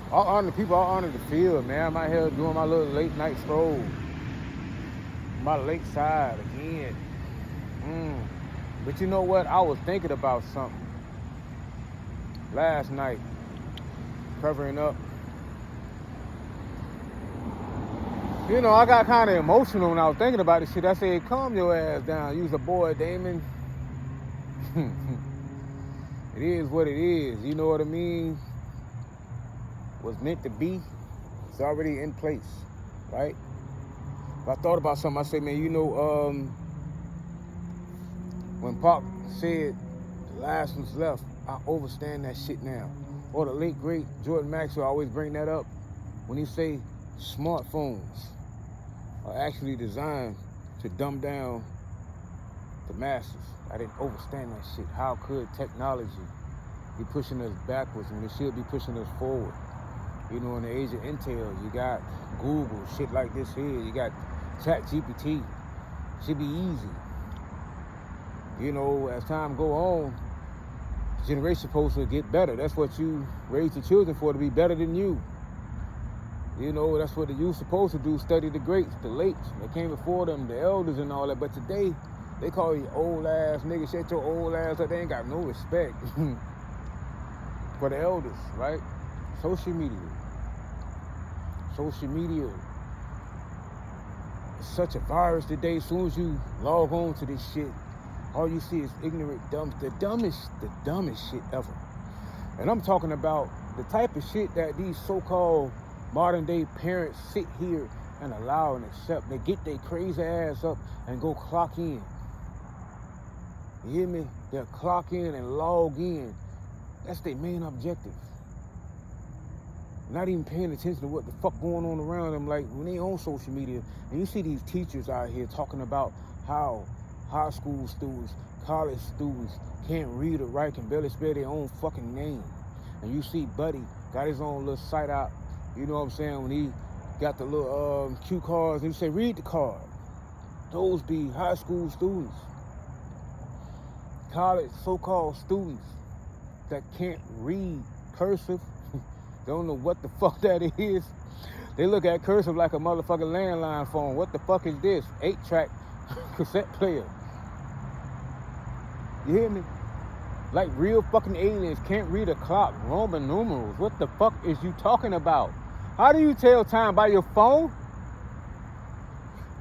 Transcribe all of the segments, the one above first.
All honor the people, all honor the field, man. I'm out here doing my little late night stroll. My lakeside again. Mm. But you know what? I was thinking about something last night, covering up. You know, I got kind of emotional when I was thinking about this shit. I said, calm your ass down. You's a boy, Damon. It is what it is. You know what I mean? What's meant to be, it's already in place, right? If I thought about something, I said, man, you know, when Pop said the last one's left, I overstand that shit now. Or the late great Jordan Maxwell always bring that up when he say smartphones are actually designed to dumb down the masses. I didn't understand that shit. How could technology be pushing us backwards when it should be pushing us forward? You know, in the age of Intel, you got Google, shit like this here. You got ChatGPT. Should be easy. You know, as time go on, the generation supposed to get better. That's what you raise your children for, to be better than you. You know, that's what the youth supposed to do, study the greats, the lates. They came before them, the elders and all that. But today, they call you old ass nigga, shut your old ass up. They ain't got no respect for the elders, right? Social media is such a virus today. As soon as you log on to this shit, all you see is ignorant, the dumbest shit ever. And I'm talking about the type of shit that these so-called modern day parents sit here and allow and accept. They get their crazy ass up and go clock in. You hear me? They'll clock in and log in. That's their main objective. Not even paying attention to what the fuck going on around them. Like when they on social media and you see these teachers out here talking about how high school students, college students can't read or write, can barely spell their own fucking name. And you see Buddy got his own little site out, you know what I'm saying, when he got the little cue cards and he say, read the card. Those be high school students, college so-called students that can't read cursive. They don't know what the fuck that is. They look at cursive like a motherfucking landline phone. What the fuck is this? 8-track cassette player. You hear me? Like real fucking aliens can't read a clock, Roman numerals. What the fuck is you talking about? How do you tell time by your phone?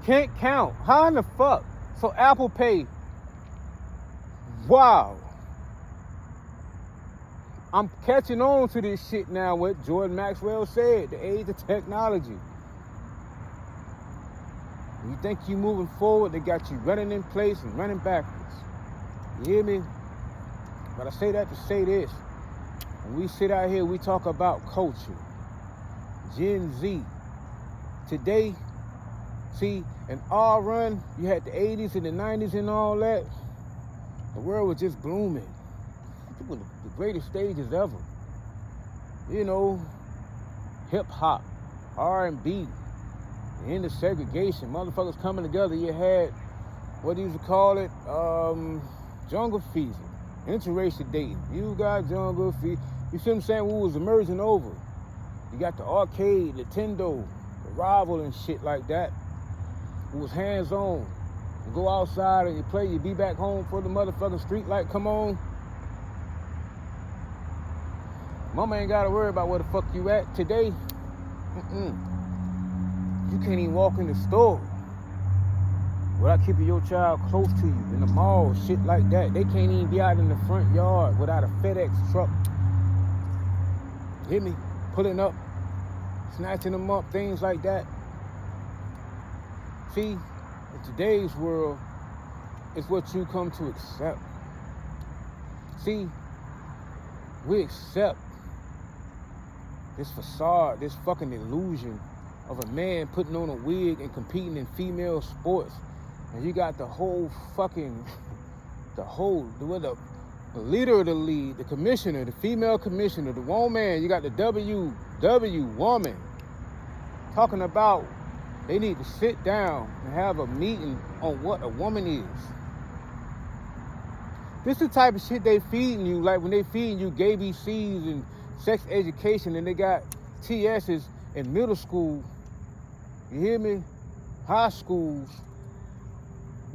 Can't count. How in the fuck? So Apple Pay. Wow. I'm catching on to this shit now, what Jordan Maxwell said, the age of technology. You think you moving forward, they got you running in place and running backwards. You hear me? But I say that to say this. When we sit out here, we talk about culture. Gen Z. Today, see, in our run, you had the 80s and the 90s and all that. The world was just blooming. It was the greatest stages ever. You know, hip hop, R&B, the end of segregation, motherfuckers coming together. You had, what do you call it? Jungle fever, interracial dating. You got jungle fever. You see what I'm saying? We was emerging over. You got the arcade, Nintendo, the rival and shit like that. It was hands-on. You go outside and you play, you be back home for the motherfucking street light come on. Mama ain't gotta worry about where the fuck you at today. You can't even walk in the store without keeping your child close to you in the mall, shit like that. They can't even be out in the front yard without a FedEx truck. Hit me, pulling up, snatching them up, things like that. See, in today's world, it's what you come to accept. See, we accept this facade, this fucking illusion of a man putting on a wig and competing in female sports. And you got the whole fucking, the leader of the league, the commissioner, the female commissioner, the woman, you got the WW woman talking about they need to sit down and have a meeting on what a woman is. This is the type of shit they feeding you, like when they feeding you gay BCs and sex education and they got TSs in middle school, you hear me? High schools,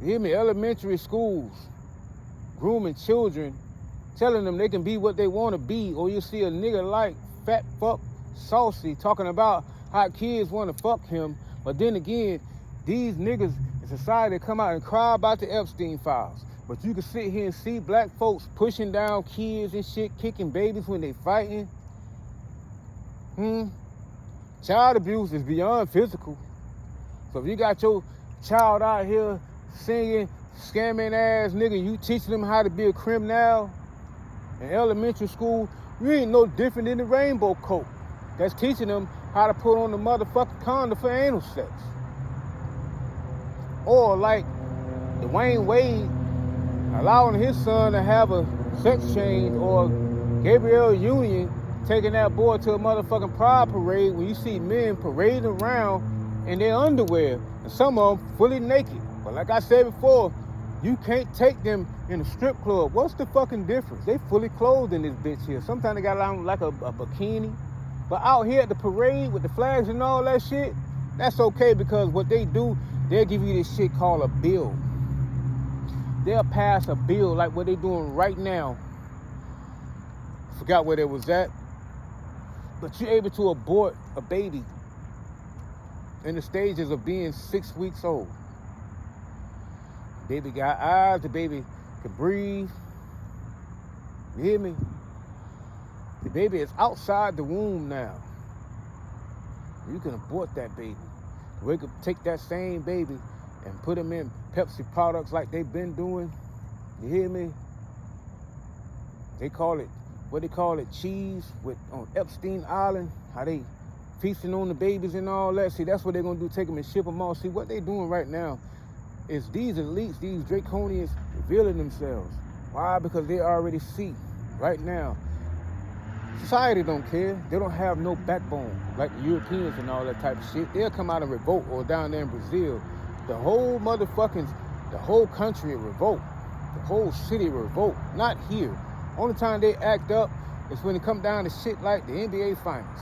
you hear me? Elementary schools, grooming children, telling them they can be what they want to be, or you see a nigga like fat fuck saucy talking about how kids want to fuck him, but then again, these niggas in society come out and cry about the Epstein files. But you can sit here and see black folks pushing down kids and shit, kicking babies when they fighting. Child abuse is beyond physical. So if you got your child out here singing, scamming ass nigga, you teaching them how to be a criminal in elementary school, you ain't no different than the Rainbow Coat that's teaching them how to put on the motherfucking condom for anal sex. Or like Dwayne Wade allowing his son to have a sex change, or Gabrielle Union taking that boy to a motherfucking pride parade when you see men parading around in their underwear, and some of them fully naked. But like I said before, you can't take them in a strip club. What's the fucking difference? They fully clothed in this bitch here. Sometimes they got on like a bikini. But out here at the parade with the flags and all that shit, that's okay, because what they do, they'll give you this shit called a bill. They'll pass a bill like what they doing right now. Forgot where they was at. But you're able to abort a baby in the stages of being 6 weeks old. Baby got eyes, the baby can breathe. You hear me? The baby is outside the womb now. You can abort that baby. We could take that same baby and put him in Pepsi products like they've been doing. You hear me? They call it, what they call it, cheese on Epstein Island. How they feasting on the babies and all that. See, that's what they're gonna do, take them and ship them off. See, what they doing right now is these elites, these draconians revealing themselves. Why? Because they already see right now. Society don't care. They don't have no backbone like the Europeans and all that type of shit. They'll come out and revolt, or down there in Brazil, the whole country will revolt. The whole city will revolt. Not here. Only time they act up is when it come down to shit like the NBA Finals.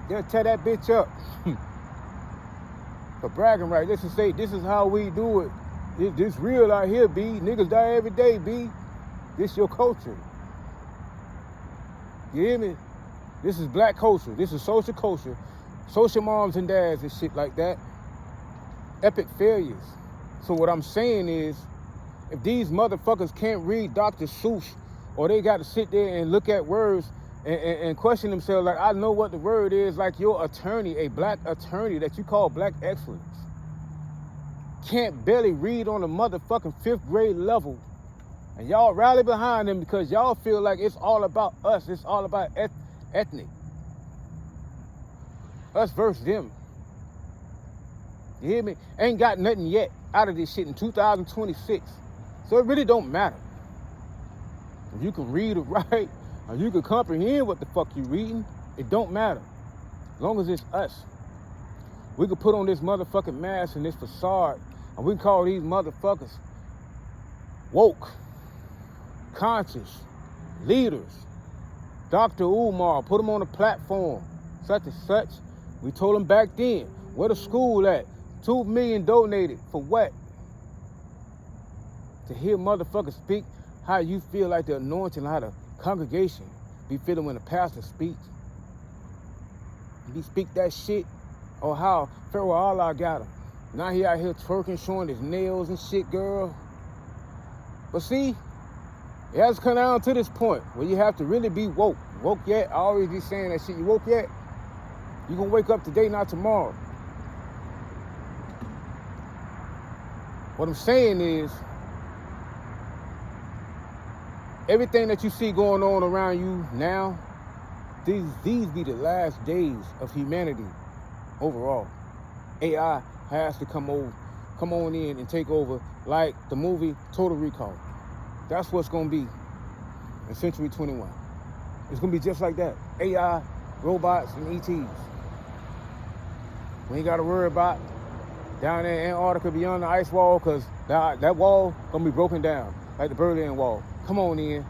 They'll tear that bitch up. For bragging rights. Let's just say, this is how we do it. This real out here, B. Niggas die every day, B. This your culture. You hear me? This is black culture. This is social culture. Social moms and dads and shit like that. Epic failures. So what I'm saying is, if these motherfuckers can't read Dr. Seuss, or they got to sit there and look at words and question themselves, like, I know what the word is, like your attorney, a black attorney that you call black excellence, can't barely read on a motherfucking 5th grade level. And y'all rally behind them because y'all feel like it's all about us. It's all about ethnic. Us versus them. You hear me? Ain't got nothing yet out of this shit in 2026. So it really don't matter. If you can read or write, or you can comprehend what the fuck you reading, it don't matter. As long as it's us. We can put on this motherfucking mask and this facade, and we can call these motherfuckers woke, conscious, leaders. Dr. Umar, put them on a platform, such and such. We told them back then, where the school at? $2 million donated, for what? To hear motherfuckers speak how you feel like the anointing, how the congregation be feeling when the pastor speaks. He speak that shit, or how Pharaoh Allah got him. Now he out here twerking, showing his nails and shit, girl. But see, it has come down to this point where you have to really be woke. Woke yet? I always be saying that shit. You woke yet? You gonna wake up today, not tomorrow. What I'm saying is, everything that you see going on around you now, these be the last days of humanity overall. AI has to come on in and take over, like the movie Total Recall. That's what's gonna be in Century 21. It's gonna be just like that. AI, robots, and ETs. We ain't gotta worry about down there in Antarctica beyond the ice wall, because that wall gonna be broken down, like the Berlin Wall. Come on in.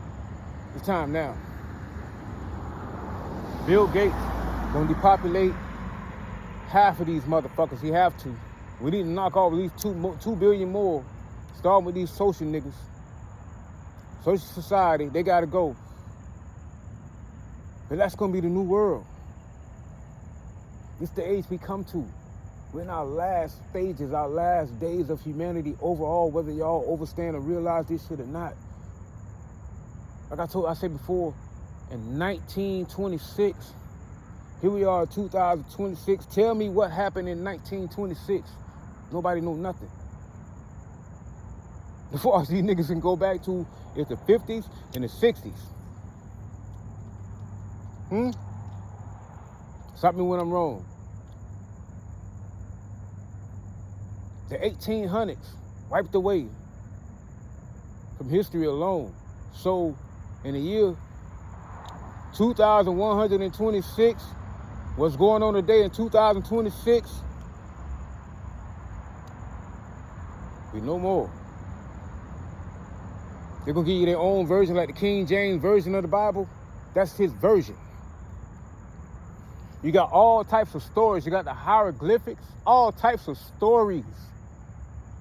It's time now. Bill Gates Gonna depopulate half of these motherfuckers. He have to. We need to knock off at least 2 billion more. Starting with these social niggas. Social society, they gotta go. But that's gonna be the new world. It's the age we come to. We're in our last stages, our last days of humanity overall, whether y'all understand or realize this shit or not. Like I said before, in 1926, here we are in 2026. Tell me what happened in 1926. Nobody know nothing. The farthest these niggas can go back to is the 50s and the 60s. Stop me when I'm wrong. The 1800s wiped away from history alone. So in the year 2126, what's going on today in 2026, we no more. They're gonna give you their own version, like the King James version of the Bible. That's his version. You got all types of stories. You got the hieroglyphics, all types of stories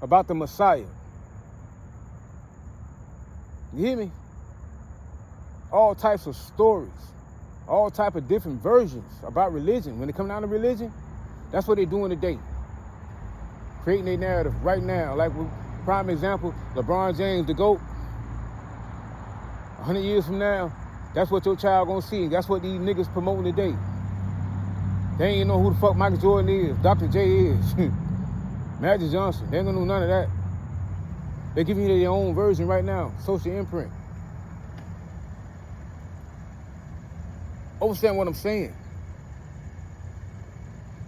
about the Messiah. You hear me? All types of stories, all type of different versions about religion. When it comes down to religion, that's what they're doing today. Creating a narrative right now. Like, prime example, LeBron James, the GOAT. 100 years from now, that's what your child gonna see. That's what these niggas promoting today. They ain't even know who the fuck Michael Jordan is, Dr. J is, Magic Johnson. They ain't gonna know none of that. They're giving you their own version right now, social imprint. Understand what I'm saying?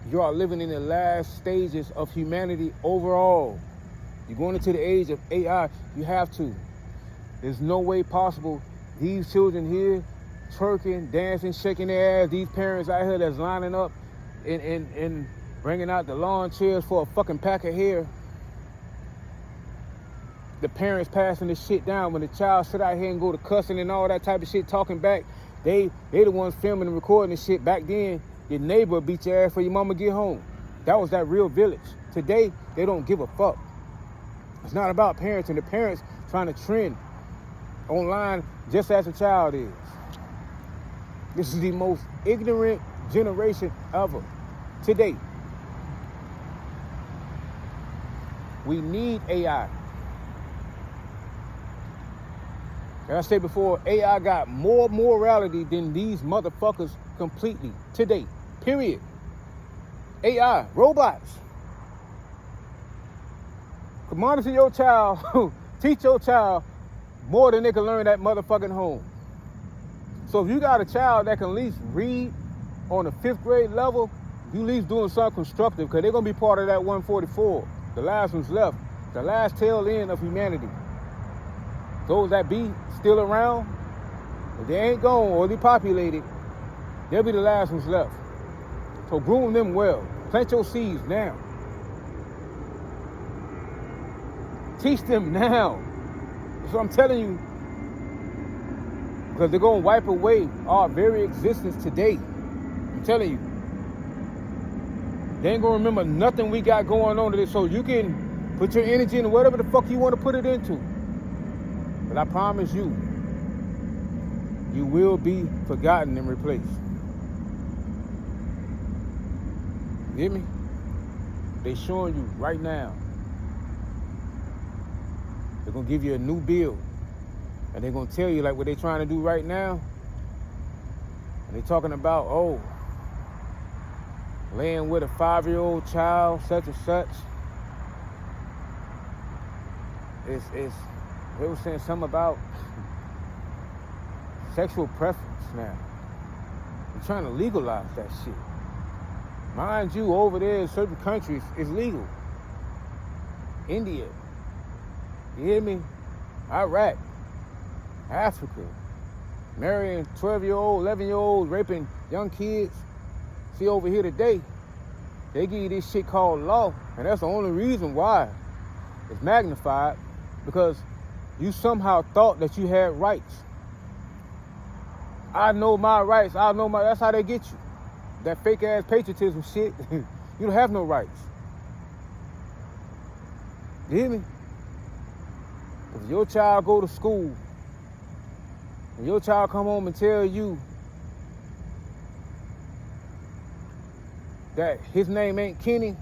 You are living in the last stages of humanity overall. You're going into the age of AI. You have to. There's no way possible these children here twerking, dancing, shaking their ass, these parents out here that's lining up and bringing out the lawn chairs for a fucking pack of hair. The parents passing this shit down when the child sit out here and go to cussing and all that type of shit, talking back. They the ones filming and recording this shit. Back then, your neighbor beat your ass for your mama get home. That was that real village. Today, they don't give a fuck. It's not about parents and the parents trying to trend online just as a child is. This is the most ignorant generation ever. Today, we need AI. Like I said before, AI got more morality than these motherfuckers completely. Today, period. AI, robots. Monitor your child, teach your child more than they can learn at motherfucking home. So if you got a child that can at least read on the 5th grade level, you at least doing something constructive, because they're going to be part of that 144. The last one's left. The last tail end of humanity. Those that be still around, if they ain't gone or depopulated, they'll be the last ones left. So groom them well. Plant your seeds now. Teach them now. That's what I'm telling you. Because they're going to wipe away our very existence today. I'm telling you. They ain't going to remember nothing we got going on today. So you can put your energy into whatever the fuck you want to put it into. But I promise you, you will be forgotten and replaced. You hear me? They showing you right now. They're going to give you a new bill. And they're going to tell you like what they're trying to do right now. And they're talking about, oh, laying with a 5-year-old child, such and such. They were saying something about sexual preference now. They're trying to legalize that shit. Mind you, over there in certain countries, it's legal. India. You hear me? Iraq. Africa. Marrying 12-year-old, 11-year-olds, raping young kids. See, over here today, they give you this shit called law, and that's the only reason why it's magnified, because you somehow thought that you had rights. I know my rights. That's how they get you. that fake ass patriotism shit, you don't have no rights. You hear me? If your child go to school and your child come home and tell you that his name ain't Kenny,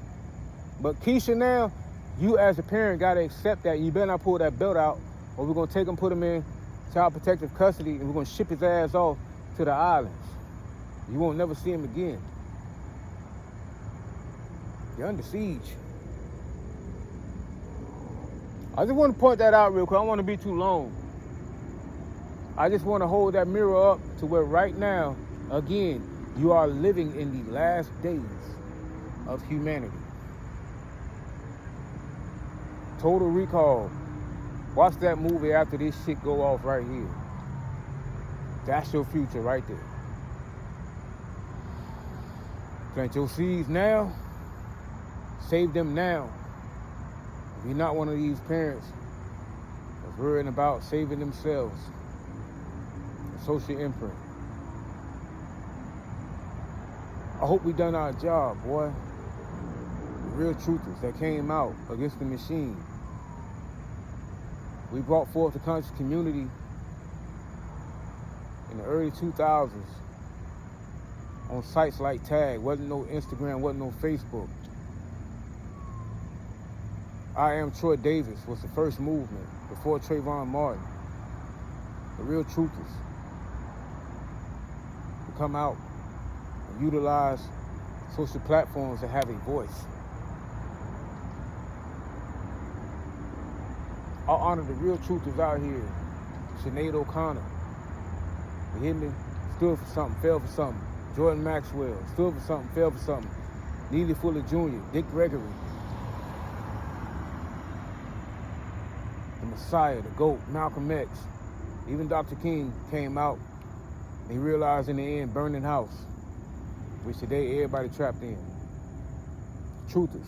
but Keisha now, you as a parent gotta accept that. You better not pull that belt out, or we're gonna take him, put him in child protective custody, and we're gonna ship his ass off to the islands. You won't never see him again. You're under siege. I just want to point that out real quick. I don't want to be too long. I just want to hold that mirror up to where right now, again, you are living in the last days of humanity. Total Recall. Watch that movie after this shit go off right here. That's your future right there. Plant your seeds now. Save them now. If you're not one of these parents that's worrying about saving themselves, a social imprint. I hope we done our job, boy. The real truthers that came out against the machine. We brought forth the conscious community in the early 2000s on sites like Tag. Wasn't no Instagram, wasn't no Facebook. I Am Troy Davis was the first movement before Trayvon Martin. The real truthers to come out and utilize social platforms to have a voice. I honor the real truthers out here. Sinead O'Connor, you hear me? Stood for something, fell for something. Jordan Maxwell, stood for something, fell for something. Neely Fuller Jr., Dick Gregory. The Messiah, the GOAT, Malcolm X. Even Dr. King came out and he realized in the end, burning house, which today everybody trapped in. Truthers.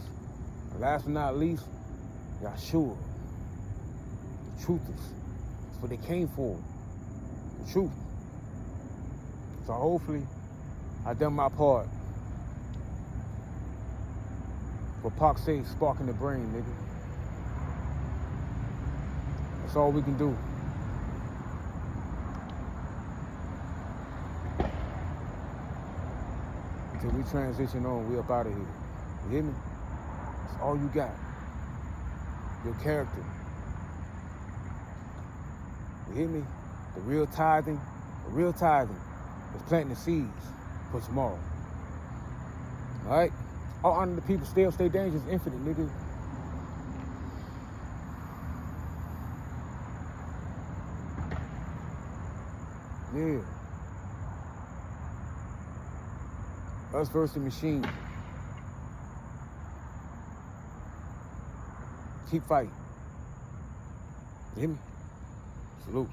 And last but not least, Yahshua. The truthers. That's what they came for. The truth. So hopefully, I done my part. For Pac's sake, sparking the brain, nigga. That's all we can do. Until we transition on, we up out of here. You hear me? That's all you got. Your character. You hear me? The real tithing is planting the seeds for tomorrow. All right? I'll honor the people, stay dangerous, infinite, nigga. Yeah. Us versus the machine. Keep fighting. You hear me? Salute.